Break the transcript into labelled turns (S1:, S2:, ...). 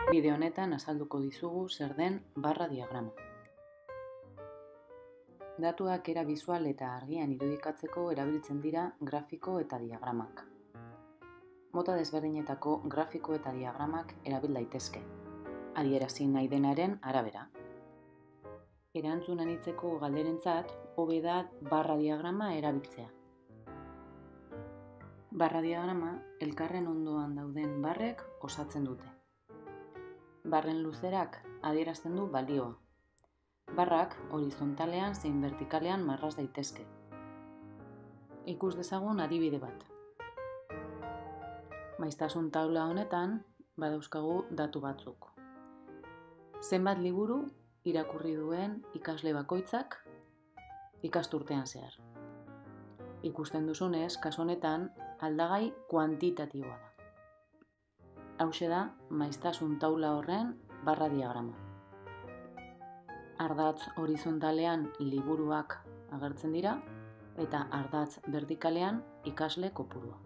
S1: Bideo honetan azalduko dizugu zer den barra diagrama. Datuak era bisual eta argian irudikatzeko erabiltzen dira grafiko eta diagramak. Mota desberdinetako grafiko eta diagramak erabil daitezke, adierazi nahi denaren arabera. Erantzun anitzeko galderentzat, hobe da barra diagrama erabiltzea. Barra diagrama elkarren ondoan dauden barrek osatzen dute. Barren luzerak adierazten du balioa. Barrak horizontalean zein vertikalean marraz daitezke. Ikus dezagun adibide bat. Maiztasun taula honetan badauzkagu datu batzuk. Zenbat liburu irakurri duen ikasle bakoitzak ikasturtean zehar. Ikusten duzunez, kasu honetan aldagai kuantitatiboa da. Hauxe da maiztasun taula horren barra diagrama. Ardatz horizontalean liburuak agertzen dira eta ardatz vertikalean ikasle kopurua.